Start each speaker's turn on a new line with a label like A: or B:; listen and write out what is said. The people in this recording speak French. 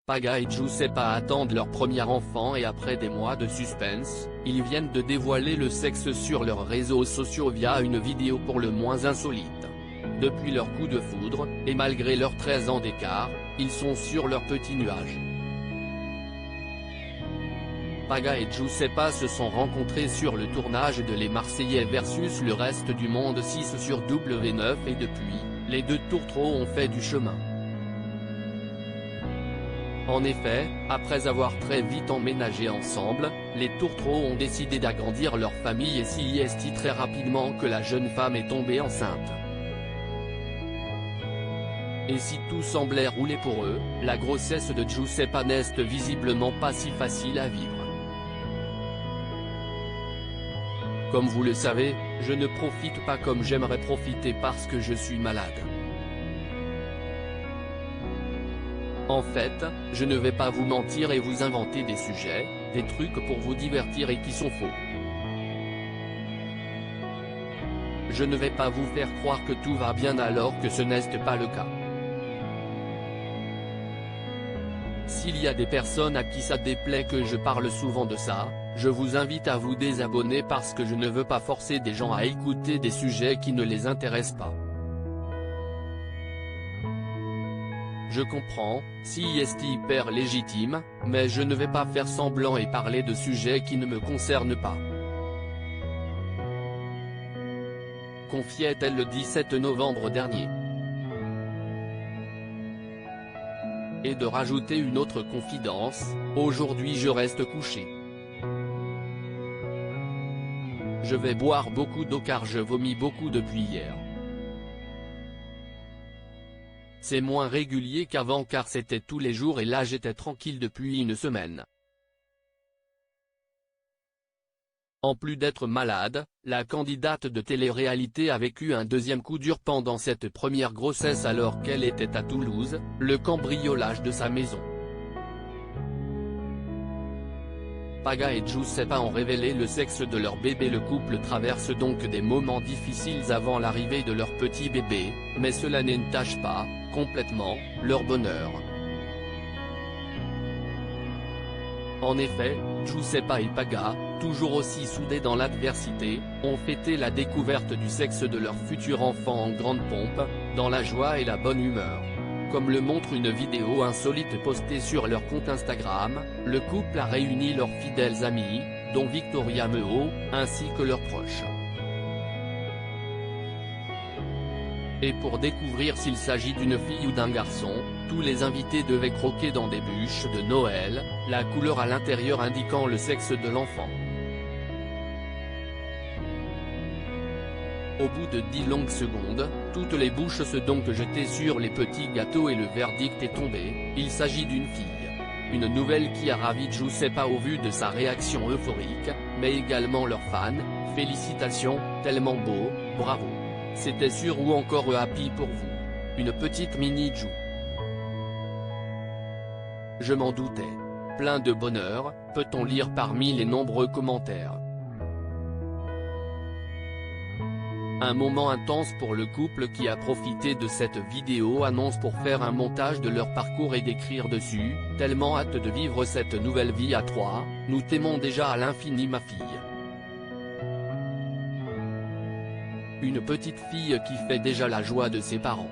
A: Paga et Giuseppa attendent leur premier enfant et après des mois de suspense, ils viennent de dévoiler le sexe sur leurs réseaux sociaux via une vidéo pour le moins insolite. Depuis leur coup de foudre, et malgré leurs 13 ans d'écart, ils sont sur leur petit nuage. Paga et Giuseppa se sont rencontrés sur le tournage de Les Marseillais versus le reste du monde 6 sur W9 et depuis, les deux tourtereaux ont fait du chemin. En effet, après avoir très vite emménagé ensemble, les tourtereaux ont décidé d'agrandir leur famille et s'y est très rapidement que la jeune femme est tombée enceinte. Et si tout semblait rouler pour eux, la grossesse de Giuseppa n'est visiblement pas si facile à vivre. Comme vous le savez, je ne profite pas comme j'aimerais profiter parce que je suis malade. En fait, je ne vais pas vous mentir et vous inventer des sujets, des trucs pour vous divertir et qui sont faux. Je ne vais pas vous faire croire que tout va bien alors que ce n'est pas le cas. S'il y a des personnes à qui ça déplaît que je parle souvent de ça, je vous invite à vous désabonner parce que je ne veux pas forcer des gens à écouter des sujets qui ne les intéressent pas. Je comprends, si est hyper légitime, mais je ne vais pas faire semblant et parler de sujets qui ne me concernent pas. Confiait-elle le 17 novembre dernier. Et de rajouter une autre confidence, aujourd'hui je reste couché. Je vais boire beaucoup d'eau car je vomis beaucoup depuis hier. C'est moins régulier qu'avant car c'était tous les jours et là j'étais tranquille depuis une semaine. En plus d'être malade, la candidate de télé-réalité a vécu un deuxième coup dur pendant cette première grossesse alors qu'elle était à Toulouse, le cambriolage de sa maison. Paga et Giuseppa ont révélé le sexe de leur bébé. Le couple traverse donc des moments difficiles avant l'arrivée de leur petit bébé, mais cela n'entache pas, complètement, leur bonheur. En effet, Giuseppa et Paga, toujours aussi soudés dans l'adversité, ont fêté la découverte du sexe de leur futur enfant en grande pompe, dans la joie et la bonne humeur. Comme le montre une vidéo insolite postée sur leur compte Instagram, le couple a réuni leurs fidèles amis, dont Victoria Meho, ainsi que leurs proches. Et pour découvrir s'il s'agit d'une fille ou d'un garçon, tous les invités devaient croquer dans des bûches de Noël, la couleur à l'intérieur indiquant le sexe de l'enfant. Au bout de 10 longues secondes, toutes les bouches se donc jetées sur les petits gâteaux et le verdict est tombé, il s'agit d'une fille. Une nouvelle qui a ravi Giuseppa au vu de sa réaction euphorique, mais également leurs fans, félicitations, tellement beau, bravo. C'était sûr ou encore happy pour vous. Une petite mini-Jou. Je m'en doutais. Plein de bonheur, peut-on lire parmi les nombreux commentaires. Un moment intense pour le couple qui a profité de cette vidéo-annonce pour faire un montage de leur parcours et d'écrire dessus, tellement hâte de vivre cette nouvelle vie à trois, nous t'aimons déjà à l'infini ma fille. Une petite fille qui fait déjà la joie de ses parents.